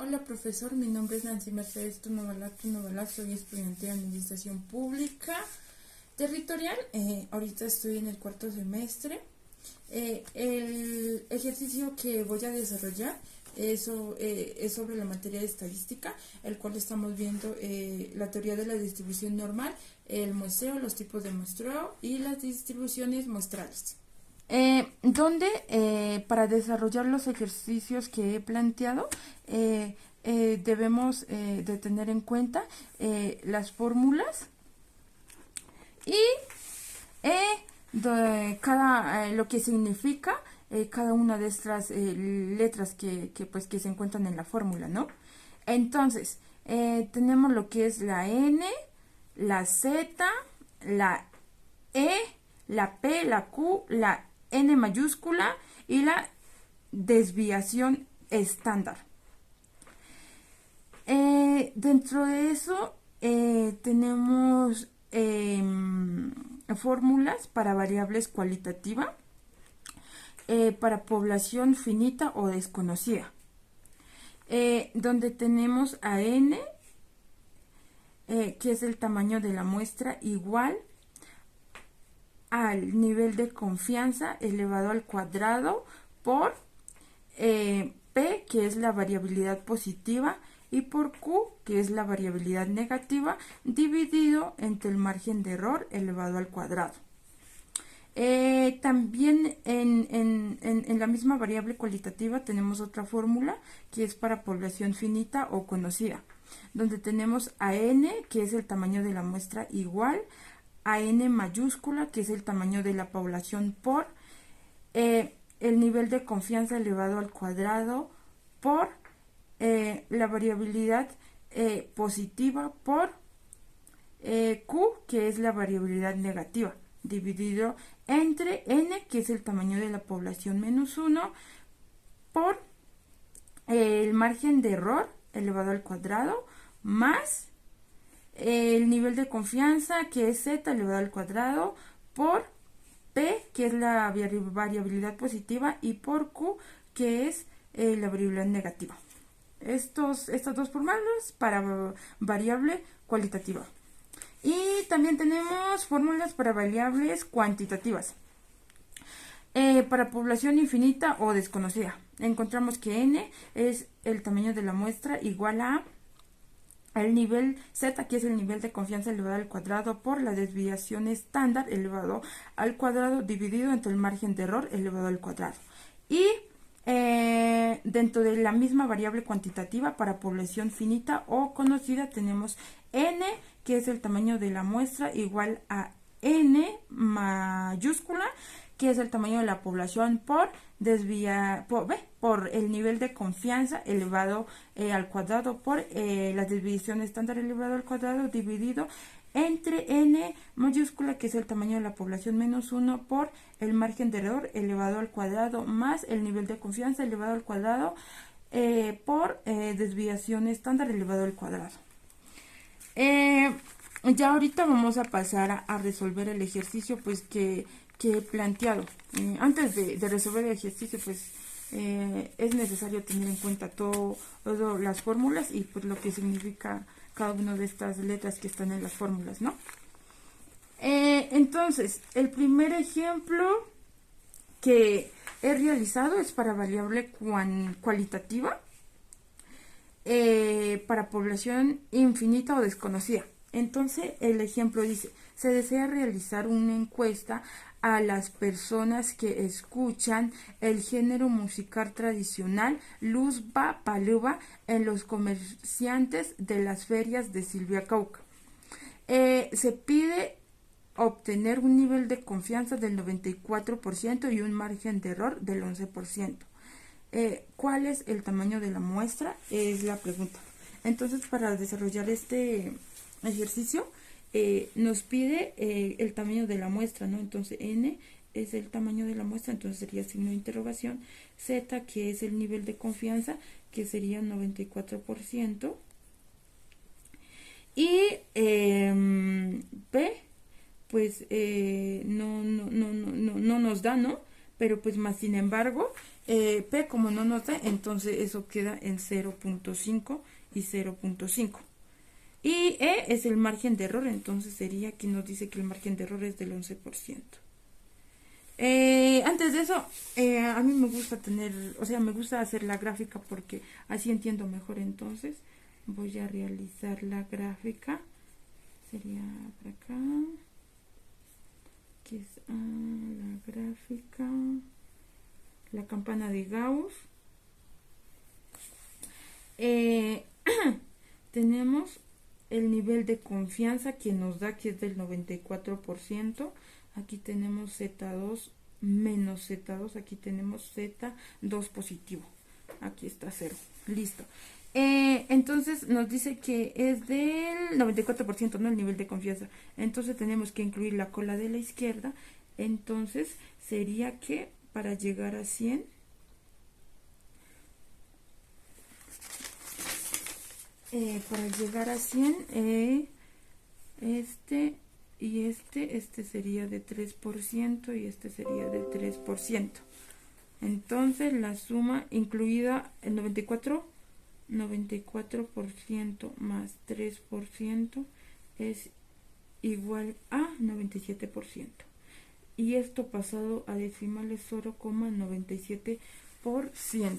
Hola profesor, mi nombre es Nancy Mercedes Tunovalá, soy estudiante de Administración Pública Territorial. Ahorita estoy en el cuarto semestre. El ejercicio que voy a desarrollar es sobre la materia de estadística, el cual estamos viendo la teoría de la distribución normal, el muestreo, los tipos de muestreo y las distribuciones muestrales. Donde para desarrollar los ejercicios que he planteado debemos de tener en cuenta las fórmulas y lo que significa cada una de estas letras que se encuentran en la fórmula, ¿no? Entonces, tenemos lo que es la N, la Z, la E, la P, la Q, la N mayúscula y la desviación estándar. Dentro de eso tenemos fórmulas para variables cualitativas, para población finita o desconocida, donde tenemos a N, que es el tamaño de la muestra, igual al nivel de confianza elevado al cuadrado por P, que es la variabilidad positiva, y por Q, que es la variabilidad negativa, dividido entre el margen de error elevado al cuadrado. También en la misma variable cualitativa tenemos otra fórmula que es para población finita o conocida, donde tenemos a N, que es el tamaño de la muestra, igual a N mayúscula, que es el tamaño de la población, por el nivel de confianza elevado al cuadrado por la variabilidad positiva por Q, que es la variabilidad negativa, dividido entre N, que es el tamaño de la población menos 1, por el margen de error elevado al cuadrado, más el nivel de confianza, que es Z elevado al cuadrado, por P, que es la variabilidad positiva, y por Q, que es la variabilidad negativa. Estas dos fórmulas para variable cualitativa. Y también tenemos fórmulas para variables cuantitativas. Para población infinita o desconocida, encontramos que N es el tamaño de la muestra, igual a el nivel Z, que es el nivel de confianza elevado al cuadrado por la desviación estándar elevado al cuadrado, dividido entre el margen de error elevado al cuadrado. Y dentro de la misma variable cuantitativa para población finita o conocida tenemos N, que es el tamaño de la muestra, igual a N mayúscula, que es el tamaño de la población por el nivel de confianza elevado al cuadrado por la desviación estándar elevado al cuadrado, dividido entre N mayúscula, que es el tamaño de la población menos 1, por el margen de error elevado al cuadrado, más el nivel de confianza elevado al cuadrado por desviación estándar elevado al cuadrado. Ya ahorita vamos a pasar a resolver el ejercicio que he planteado. Antes de resolver el ejercicio, es necesario tener en cuenta todas las fórmulas y lo que significa cada una de estas letras que están en las fórmulas, ¿no? Entonces, el primer ejemplo que he realizado es para variable cualitativa, para población infinita o desconocida. Entonces, el ejemplo dice: se desea realizar una encuesta a las personas que escuchan el género musical tradicional Luzba Paluba en los comerciantes de las ferias de Silvia Cauca. Se pide obtener un nivel de confianza del 94% y un margen de error del 11%. ¿Cuál es el tamaño de la muestra? Es la pregunta. Entonces, para desarrollar este ejercicio, nos pide el tamaño de la muestra, ¿no? Entonces N es el tamaño de la muestra, entonces sería signo de interrogación. Z, que es el nivel de confianza, que sería 94%. Y P, no nos da, ¿no? Pero más sin embargo, P como no nos da, entonces eso queda en 0.5 y 0.5. Y E es el margen de error, entonces sería, aquí nos dice que el margen de error es del 11%. Antes de eso, a mí me gusta me gusta hacer la gráfica porque así entiendo mejor. Entonces voy a realizar la gráfica. Sería por acá, que es la gráfica, la campana de Gauss. Tenemos el nivel de confianza que nos da, que es del 94%. Aquí tenemos Z2 menos Z2, aquí tenemos Z2 positivo. Aquí está 0. Listo. Entonces nos dice que es del 94%, ¿no? El nivel de confianza. Entonces tenemos que incluir la cola de la izquierda. Entonces sería que para llegar a 100, este y este sería de 3% y este sería de 3%. Entonces la suma incluida el 94% más 3% es igual a 97%. Y esto pasado a decimales 0,97%.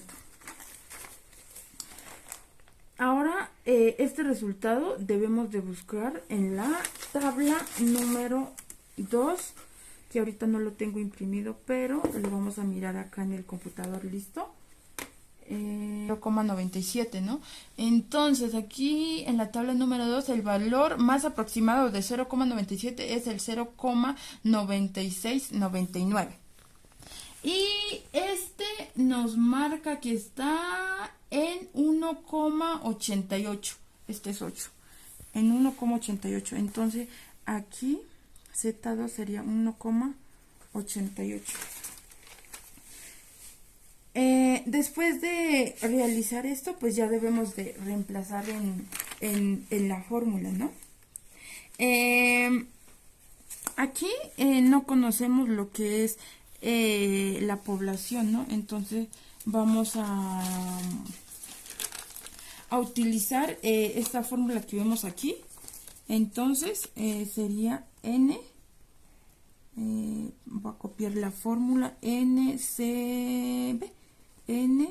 Ahora, este resultado debemos de buscar en la tabla número 2, que ahorita no lo tengo imprimido, pero lo vamos a mirar acá en el computador. ¿Listo? 0,97, ¿no? Entonces, aquí en la tabla número 2, el valor más aproximado de 0,97 es el 0,9699. Y este nos marca que está en 1,88. Este es 8. En 1,88. Entonces, aquí Z2 sería 1,88. Después de realizar esto, pues ya debemos de reemplazar en la fórmula, ¿no? Aquí no conocemos lo que es la población, ¿no? Entonces vamos a utilizar esta fórmula que vemos aquí. Entonces sería N, voy a copiar la fórmula, NCB, N,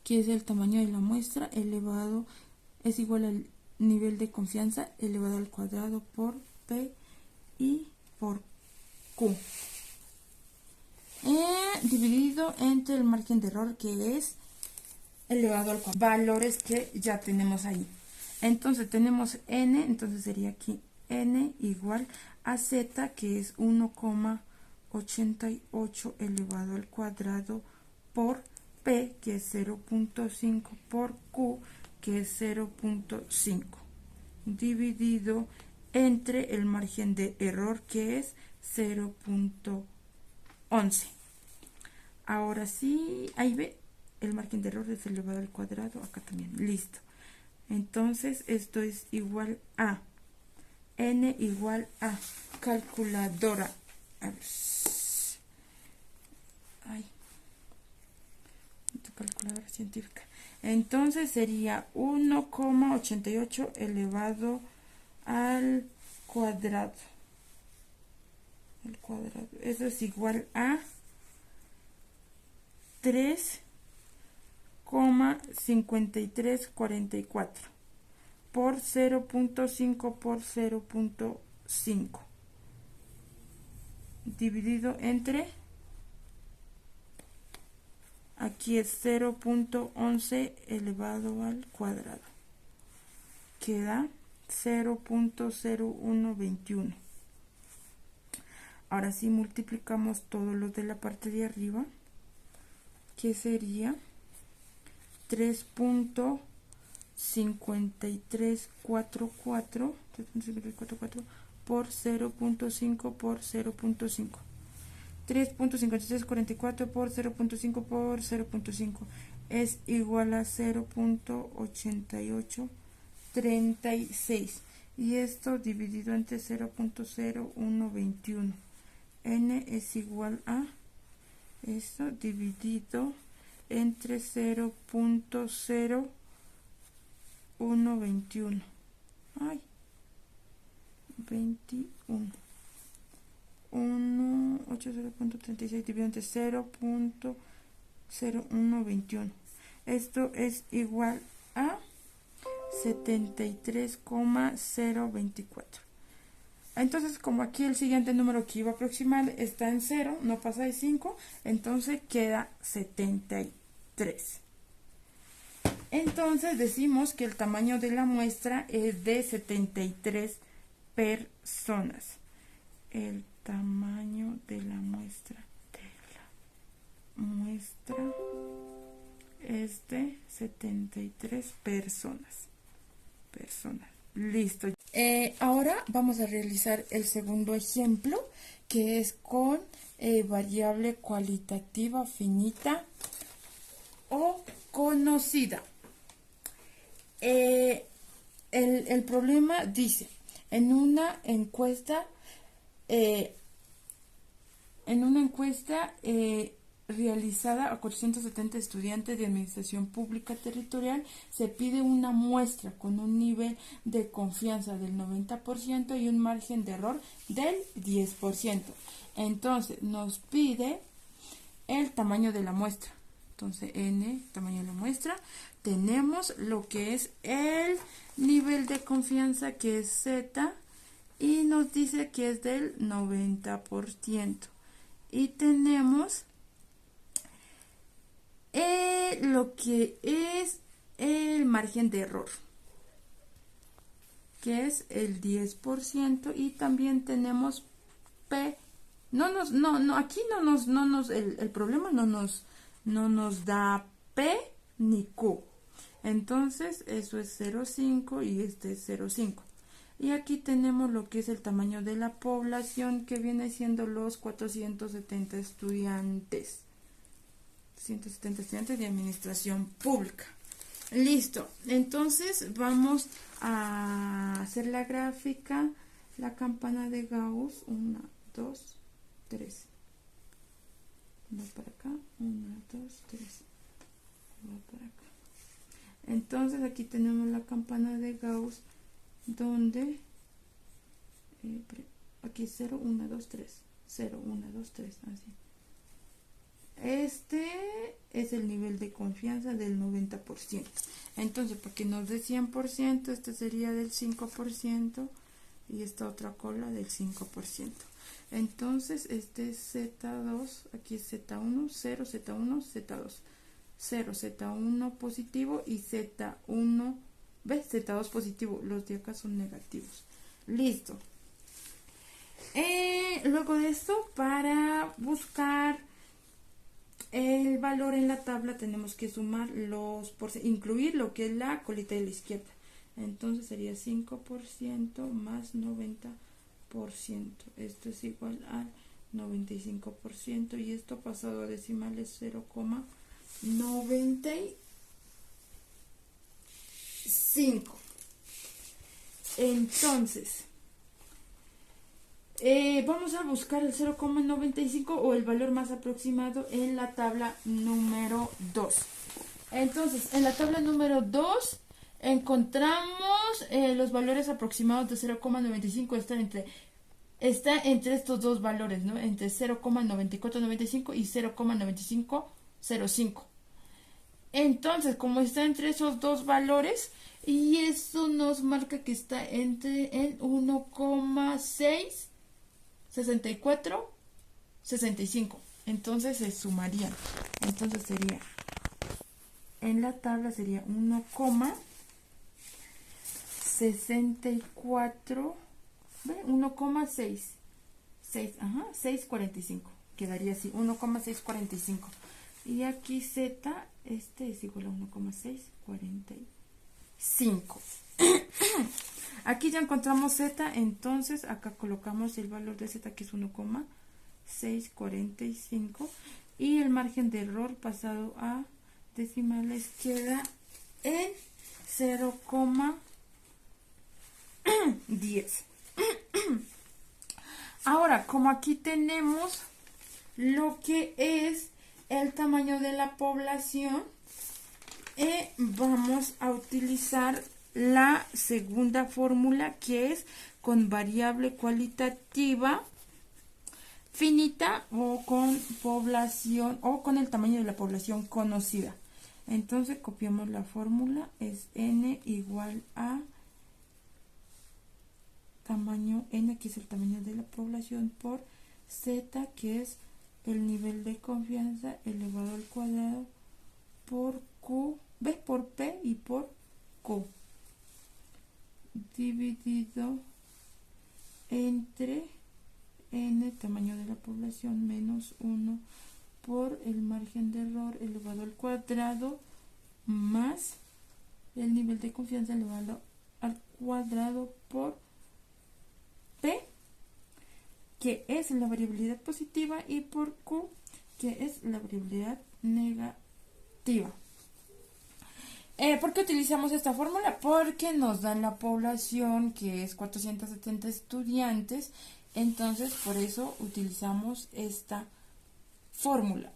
que es el tamaño de la muestra, elevado, es igual al nivel de confianza, elevado al cuadrado por P y por Q. Dividido entre el margen de error, que es elevado al cuadrado. Valores que ya tenemos ahí. Entonces tenemos N, entonces sería aquí N igual a Z, que es 1,88 elevado al cuadrado por P, que es 0.5, por Q, que es 0.5, dividido entre el margen de error, que es 0.11. Ahora sí, ahí ve, el margen de error es elevado al cuadrado, acá también, listo. Entonces esto es igual a N igual a calculadora. A ver. Ay. Calculadora científica. Entonces sería 1,88 elevado al cuadrado. El cuadrado. Eso es igual a 3,5344 por 0.5 por 0.5 dividido entre, aquí es 0.11 elevado al cuadrado, queda 0.0121. Ahora sí multiplicamos todos los de la parte de arriba, que sería 3.5344 por 0.5 por 0.5. 3.5344 por 0.5 por 0.5 es igual a 0.8836. Y esto dividido entre 0.0121. N es igual a esto dividido entre 0.0121. Ay, 21. 180.36 dividido entre 0.0121. Esto es igual a 73,024. Entonces, como aquí el siguiente número que iba a aproximar está en 0, no pasa de 5, entonces queda 73. Entonces decimos que el tamaño de la muestra es de 73 personas. El tamaño de la muestra es de 73 personas. Listo. Ahora vamos a realizar el segundo ejemplo, que es con variable cualitativa finita o conocida. El problema dice, en una encuesta realizada a 470 estudiantes de administración pública territorial, se pide una muestra con un nivel de confianza del 90% y un margen de error del 10%. Entonces nos pide el tamaño de la muestra. Entonces n, tamaño de la muestra, tenemos lo que es el nivel de confianza, que es z, y nos dice que es del 90%. Y tenemos lo que es el margen de error, que es el 10%, y también tenemos p. Aquí el problema no nos da p ni q. Entonces eso es 0,5 y este es 0,5. Y aquí tenemos lo que es el tamaño de la población, que viene siendo los 470 estudiantes. 170 estudiantes de administración pública. Listo. Entonces vamos a hacer la gráfica, la campana de Gauss. 1, 2, 3. Va para acá. 1, 2, 3. Va para acá. Entonces aquí tenemos la campana de Gauss, donde aquí 0, 1, 2, 3. 0, 1, 2, 3. Así. Este es el nivel de confianza del 90%. Entonces, para que nos dé 100%, este sería del 5% y esta otra cola del 5%. Entonces, este es Z2, aquí es Z1, 0, Z1, Z2. 0, Z1 positivo y Z1, ¿ves? Z2 positivo. Los de acá son negativos. Listo. Luego de esto, para buscar el valor en la tabla, tenemos que sumar incluir lo que es la colita de la izquierda. Entonces sería 5% más 90%. Esto es igual al 95%, y esto pasado a decimales 0,95. Entonces vamos a buscar el 0,95 o el valor más aproximado en la tabla número 2. Entonces, en la tabla número 2 encontramos los valores aproximados de 0,95. Está entre estos dos valores, ¿no? Entre 0,9495 y 0,9505. Entonces, como está entre esos dos valores, y eso nos marca que está entre el 1,6 64, 65. Entonces se sumarían. Entonces sería, en la tabla sería 1,64, 1,6, 645. Quedaría así, 1,645. Y aquí Z, este es igual a 1,645. Aquí ya encontramos Z, entonces acá colocamos el valor de Z, que es 1,645, y el margen de error pasado a decimales queda en 0,10. Ahora, como aquí tenemos lo que es el tamaño de la población, vamos a utilizar la segunda fórmula, que es con variable cualitativa finita o con población o con el tamaño de la población conocida. Entonces copiamos la fórmula, es n igual a tamaño n, que es el tamaño de la población, por z, que es el nivel de confianza, elevado al cuadrado, por q, b por p y por q, dividido entre n, tamaño de la población, menos 1 por el margen de error elevado al cuadrado, más el nivel de confianza elevado al cuadrado por p, que es la variabilidad positiva, y por q, que es la variabilidad negativa. ¿Por qué utilizamos esta fórmula? Porque nos dan la población, que es 470 estudiantes, entonces por eso utilizamos esta fórmula.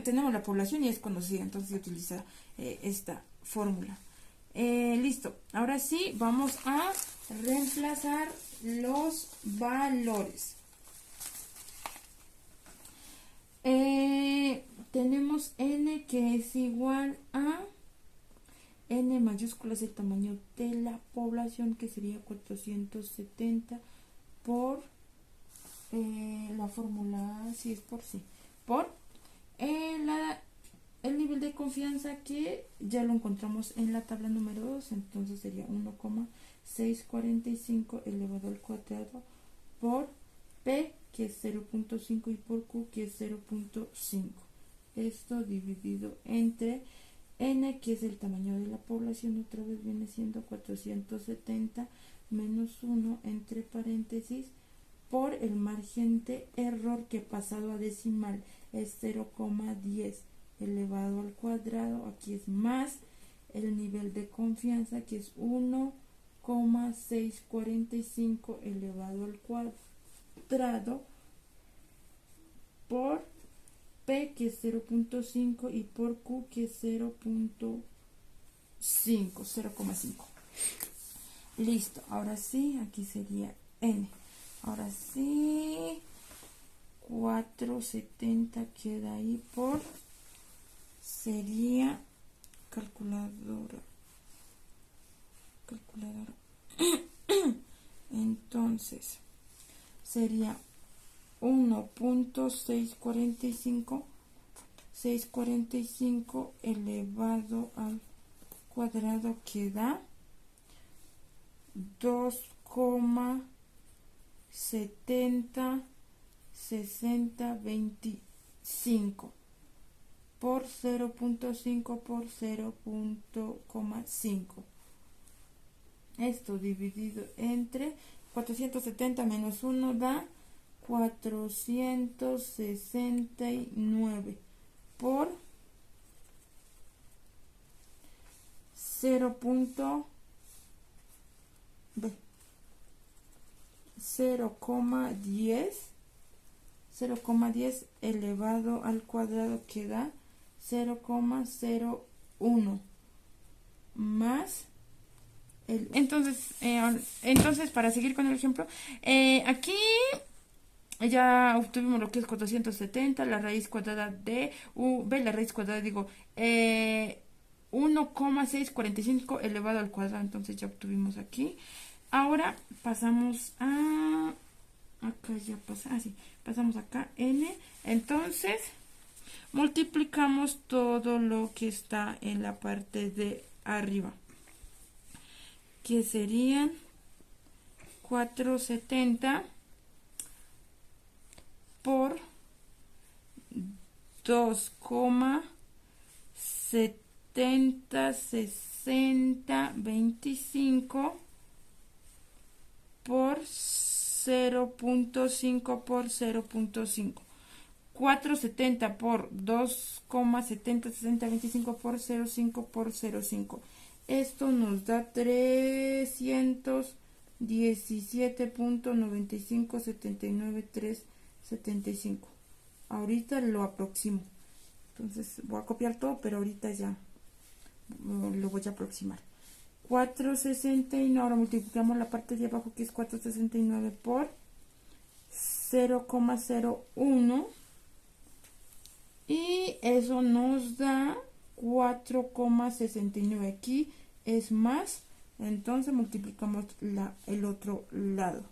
Tenemos la población y es conocida, entonces se utiliza esta fórmula. Listo, ahora sí vamos a reemplazar los valores. Tenemos n, que es igual a n mayúscula, es el tamaño de la población, que sería 470 por la fórmula, si es por sí, por el nivel de confianza, que ya lo encontramos en la tabla número 2, entonces sería 1,645 elevado al cuadrado por p, que es 0.5, y por q, que es 0.5. Esto dividido entre n, que es el tamaño de la población, otra vez viene siendo 470 menos 1 entre paréntesis, por el margen de error, que pasado a decimal es 0,10 elevado al cuadrado, aquí es más el nivel de confianza, que es 1,645 elevado al cuadrado por p, que es 0.5, y por q, que es 0.5. Listo, ahora sí, aquí sería n. Ahora sí, 470 queda ahí por, sería calculadora. Entonces, sería 1.645 elevado al cuadrado, que da 2,706025 por 0.5 por 0.5. Esto dividido entre 470 menos 1 da 469 por 0,10 elevado al cuadrado, que da 0,01 más entonces para seguir con el ejemplo, aquí ya obtuvimos lo que es 470, la raíz cuadrada de la raíz cuadrada, 1,645 elevado al cuadrado, entonces ya obtuvimos aquí. Ahora pasamos a acá, pasamos acá n, entonces multiplicamos todo lo que está en la parte de arriba, que serían 470 por 2,706025 por 0.5 por 0.5. 470 por 2,706025 por 0.5 por 0.5. Esto nos da 317.9579375. ahorita lo aproximo. Entonces voy a copiar todo, pero ahorita ya lo voy a aproximar. 469, ahora multiplicamos la parte de abajo que es 469 por 0,01 y eso nos da 4,69. Aquí es más, entonces multiplicamos el otro lado,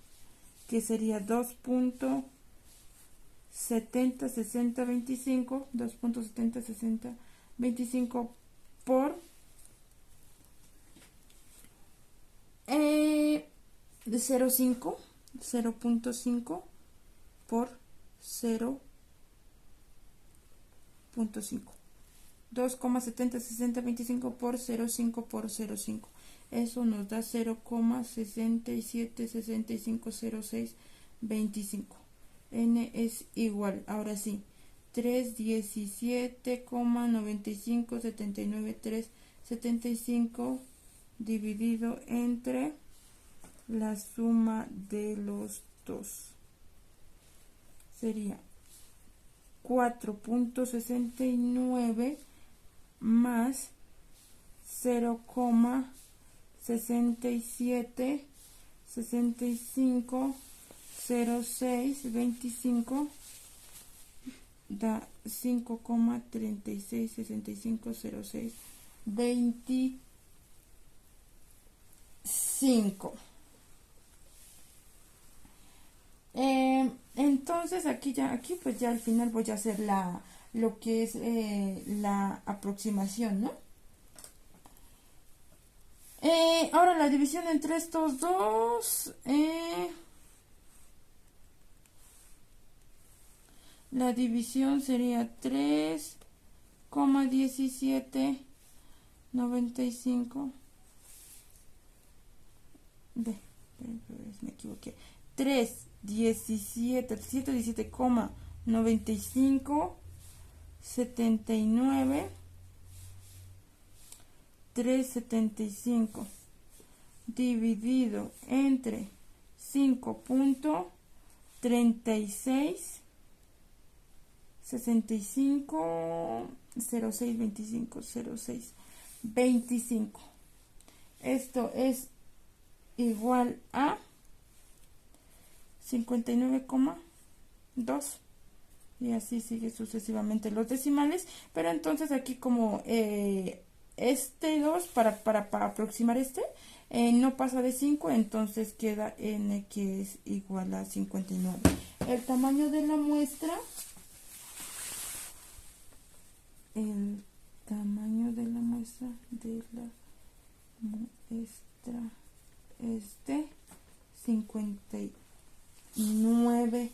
que sería 2.706025 por 0.5 por 0.5, 2,706025 por 0.5 por 0.5, eso nos da 0,67650625. N es igual, ahora sí, 317,9579375 dividido entre la suma de los dos. Sería 4.69 más 0,67650625 da 5,36650625. Entonces aquí pues ya al final voy a hacer lo que es la aproximación, ¿no? Ahora la división entre estos dos, la división sería 3,1795. Me equivoqué. 717,95 79 375 dividido entre 5.36 65 0625 0625. Esto es igual a 59,2 y así sigue sucesivamente los decimales, pero entonces aquí como este 2 para aproximar no pasa de 5, entonces queda n que es igual a 59. El tamaño de la muestra es de 59.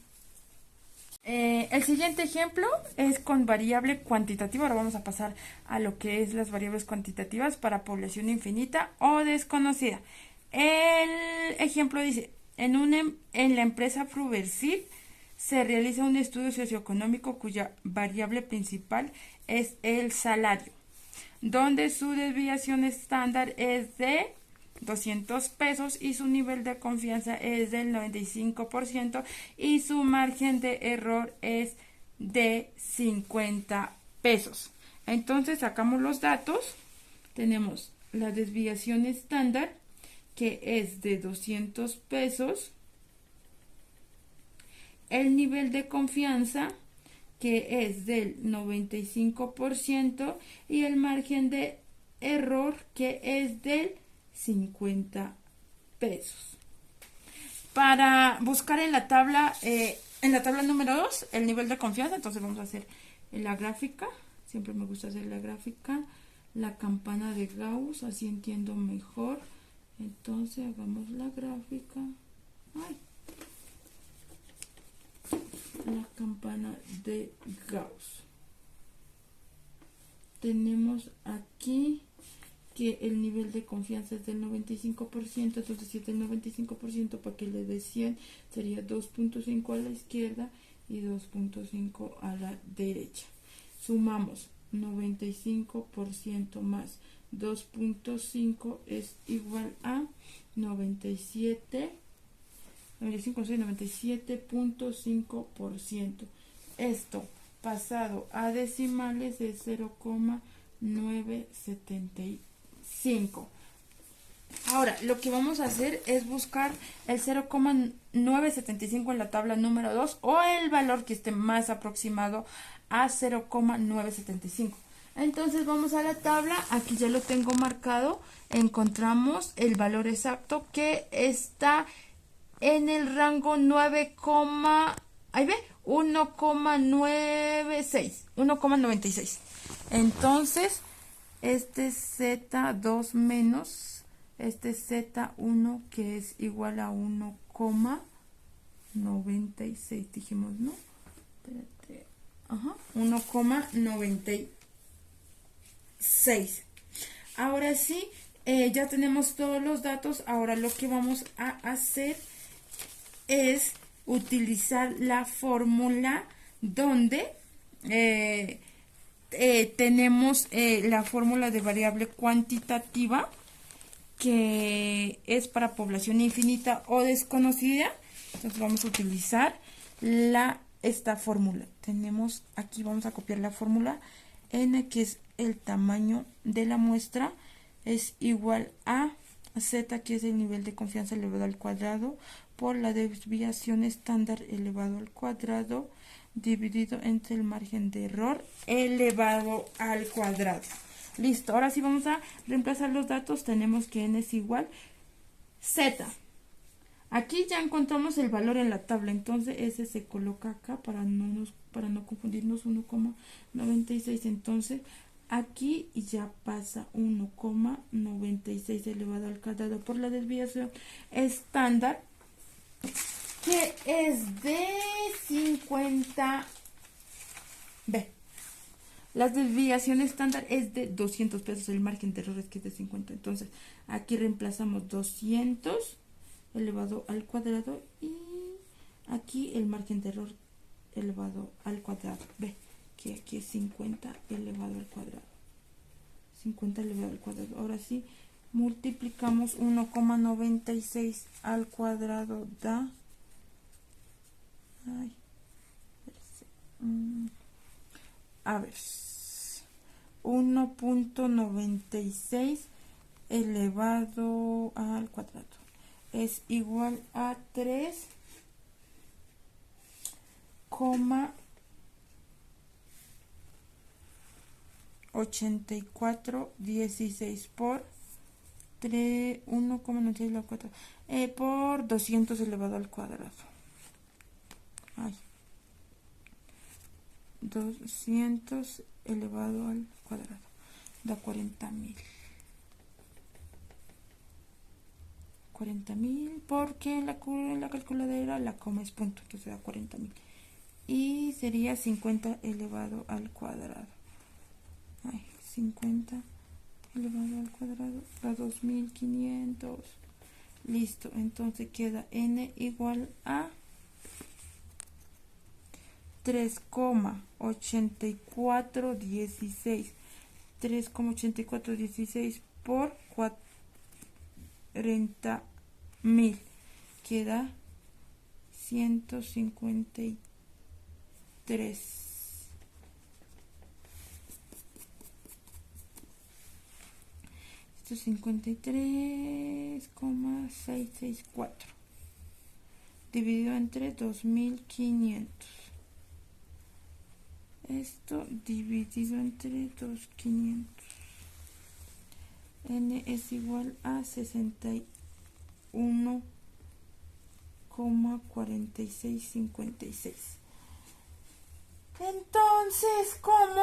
El siguiente ejemplo es con variable cuantitativa. Ahora vamos a pasar a lo que es las variables cuantitativas para población infinita o desconocida. El ejemplo dice, en la empresa Fruversil se realiza un estudio socioeconómico cuya variable principal es el salario, donde su desviación estándar es de 200 pesos y su nivel de confianza es del 95% y su margen de error es de 50 pesos. Entonces sacamos los datos, tenemos la desviación estándar que es de 200 pesos, el nivel de confianza que es del 95% y el margen de error que es del 50 pesos. Para buscar en la tabla número 2 el nivel de confianza, entonces vamos a hacer la gráfica. Siempre me gusta hacer la gráfica, la campana de Gauss, así entiendo mejor. Entonces hagamos la gráfica. La campana de Gauss. Tenemos aquí que el nivel de confianza es del 95%, entonces si es del 95%, para que le dé 100 sería 2.5 a la izquierda y 2.5 a la derecha. Sumamos 95% más 2.5 es igual a 97.5%. Esto pasado a decimales es 0,975. Ahora, lo que vamos a hacer es buscar el 0,975 en la tabla número 2 o el valor que esté más aproximado a 0,975. Entonces vamos a la tabla, aquí ya lo tengo marcado, encontramos el valor exacto que está en el rango 9, ahí ve, 1,96. Entonces, este es Z2 menos este es Z1 que es igual a 1,96, dijimos, ¿no? Espérate. Ajá, 1,96. Ahora sí, ya tenemos todos los datos. Ahora lo que vamos a hacer es utilizar la fórmula donde tenemos la fórmula de variable cuantitativa, que es para población infinita o desconocida. Entonces vamos a utilizar esta fórmula. Tenemos aquí, vamos a copiar la fórmula n, que es el tamaño de la muestra, es igual a z, que es el nivel de confianza elevado al cuadrado, por la desviación estándar elevado al cuadrado, dividido entre el margen de error elevado al cuadrado. Listo, ahora sí vamos a reemplazar los datos. Tenemos que n es igual z. Aquí ya encontramos el valor en la tabla, entonces ese se coloca acá para no confundirnos, 1,96. Entonces aquí ya pasa 1,96 elevado al cuadrado por la desviación estándar, que es de 50. Ve, la desviación estándar es de 200 pesos, el margen de error es que es de 50. Entonces aquí reemplazamos 200 elevado al cuadrado y aquí el margen de error elevado al cuadrado. Ve que aquí es 50 elevado al cuadrado. 50 elevado al cuadrado. Ahora sí, multiplicamos 1,96 al cuadrado da... Ay, a ver, 1,96 elevado al cuadrado es igual a 3,8416 por 1,96 por 200 elevado al cuadrado. Ay, 200 elevado al cuadrado da 40.000. 40.000 porque en la calculadora la coma es punto, entonces da 40.000. Y sería 50 elevado al cuadrado. Ay, 50 elevado al cuadrado da 2.500. Listo, entonces queda n igual a 3,8416. 3,8416 por 40.000, queda 153. Esto es 53,664 dividido entre 2.500. Esto dividido entre 2.500. N es igual a 61,4656. Entonces, como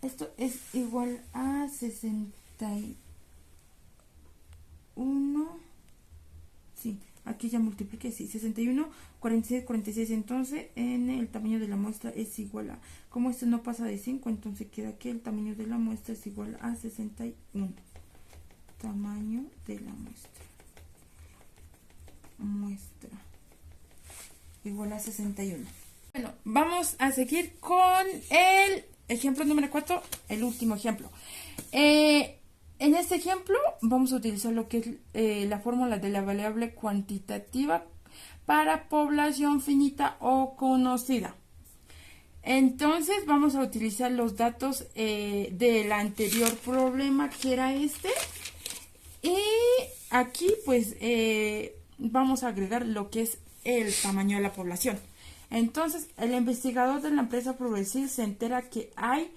esto es igual a 61, sí, aquí ya multipliqué, sí, 61, 46, 46, entonces en el tamaño de la muestra es igual a, como esto no pasa de 5, entonces queda que el tamaño de la muestra es igual a 61. Tamaño de la muestra igual a 61. Bueno, vamos a seguir con el ejemplo número 4, el último ejemplo. En este ejemplo vamos a utilizar lo que es la fórmula de la variable cuantitativa para población finita o conocida. Entonces vamos a utilizar los datos del anterior problema, que era este, y aquí pues vamos a agregar lo que es el tamaño de la población. Entonces el investigador de la empresa Progressive se entera que hay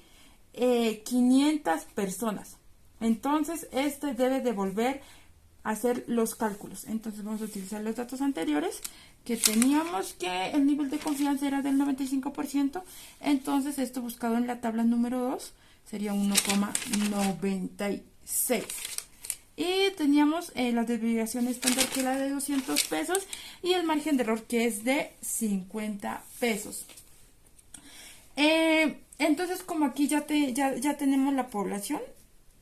500 personas. Entonces este debe de volver a hacer los cálculos. Entonces vamos a utilizar los datos anteriores, que teníamos que el nivel de confianza era del 95%. Entonces esto buscado en la tabla número 2 sería 1,96. Y teníamos la desviación estándar, que era de 200 pesos, y el margen de error, que es de 50 pesos. Entonces, como aquí ya tenemos la población,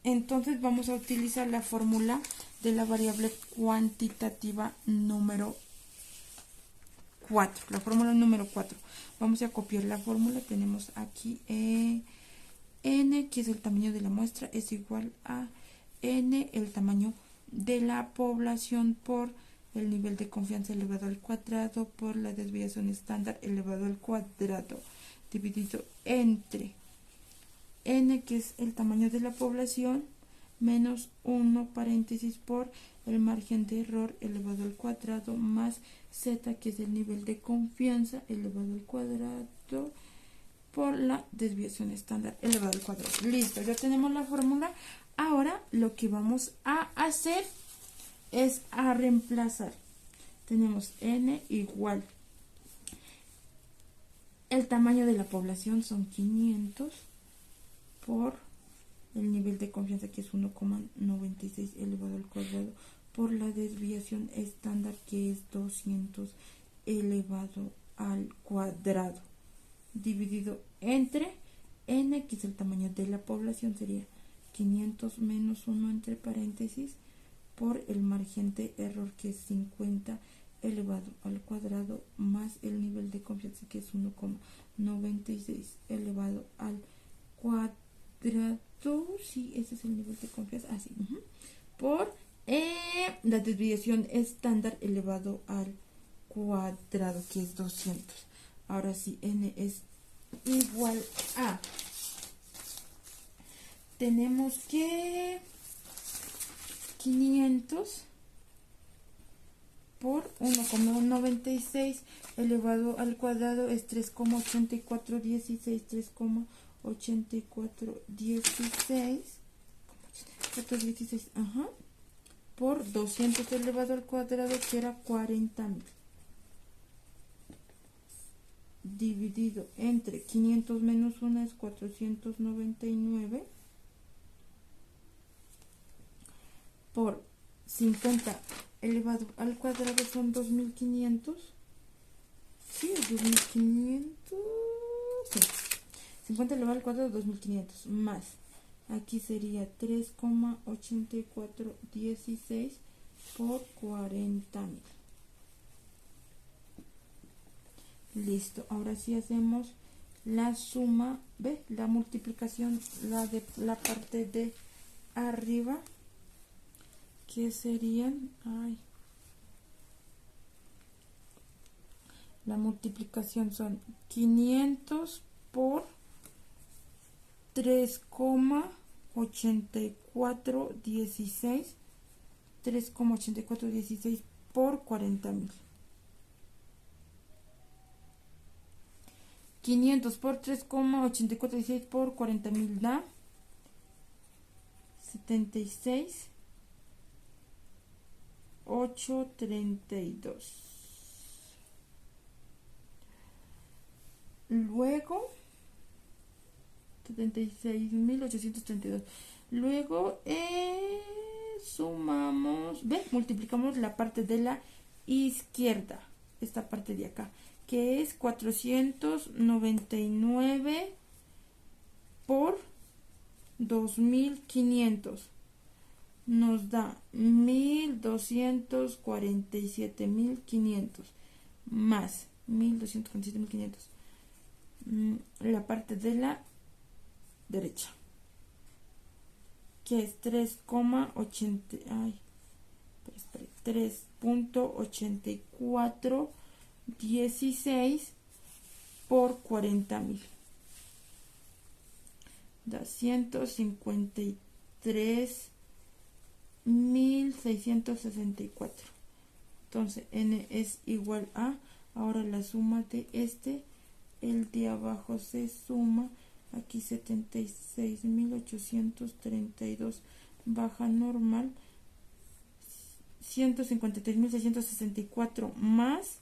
entonces vamos a utilizar la fórmula de la variable cuantitativa número 4. La fórmula número 4. Vamos a copiar la fórmula. Tenemos aquí n, que es el tamaño de la muestra, es igual a n, el tamaño de la población, por el nivel de confianza elevado al cuadrado, por la desviación estándar elevado al cuadrado, dividido entre n, que es el tamaño de la población, menos 1 paréntesis por el margen de error elevado al cuadrado, más z, que es el nivel de confianza elevado al cuadrado, por la desviación estándar elevado al cuadrado. Listo, ya tenemos la fórmula. Ahora lo que vamos a hacer es a reemplazar. Tenemos n igual, el tamaño de la población son 500 por el nivel de confianza, que es 1,96 elevado al cuadrado, por la desviación estándar, que es 200 elevado al cuadrado, dividido entre n, que es el tamaño de la población, sería 500 menos 1 entre paréntesis, por el margen de error, que es 50 elevado al cuadrado, más el nivel de confianza, que es 1,96 elevado al cuadrado. Sí, ese es el nivel de confianza. Así, por la desviación estándar elevado al cuadrado, que es 200. Ahora sí, n es igual a, tenemos que 500 por 1,96 elevado al cuadrado es 3,8416, 3,8416, por 200 elevado al cuadrado, que era 40,000, dividido entre 500 menos 1 es 499, por 50 elevado al cuadrado son 2500. Sí, 2500. Sí. 50 elevado al cuadrado 2500, más aquí sería 3,8416 por 40,000. Listo, ahora sí hacemos la suma, ¿ve? La multiplicación, la de la parte de arriba, que serían, la multiplicación son 500 por 3,8416, 3,8416 por 40,000. 500 por 3,8416 por 40,000 da 76,832. Luego 76,832. Luego sumamos, multiplicamos la parte de la izquierda, esta parte de acá, que es 499 por 2500, nos da 1247,500, más 1247,500, la parte de la derecha, que es 3,80, 3.8416 por 40.000. Da 153.664. Entonces n es igual a, ahora la suma de el de abajo se suma, aquí 76.832 baja normal, 153.664 más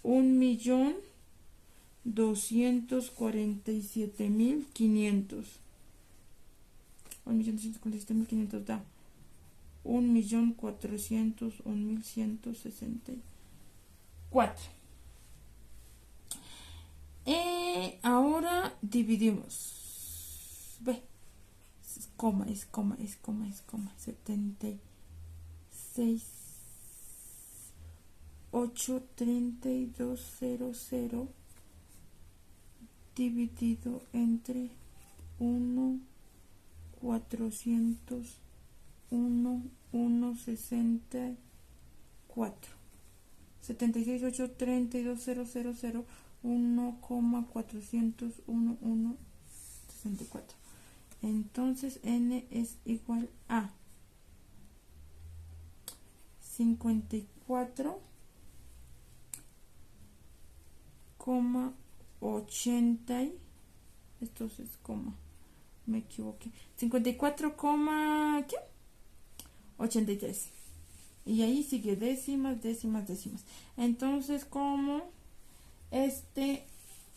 1.247.500. 1.247.500 da 1.401.164. Ahora dividimos. Ve, es coma, 76.832.00 dividido entre 1.401.164. 76.832.000 1,401.164. Entonces n es igual a 54,80. Esto es coma, me equivoqué. 54, ¿qué? 83. Y ahí sigue décimas. Entonces, como este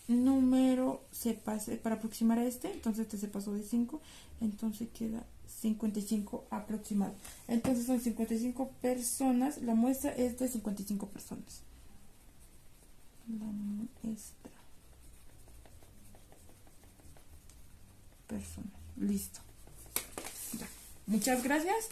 número se pase, para aproximar a entonces se pasó de 5, entonces queda 55 aproximado. Entonces son 55 personas, la muestra es de 55 personas. La muestra. Personas. Listo. Ya. Muchas gracias.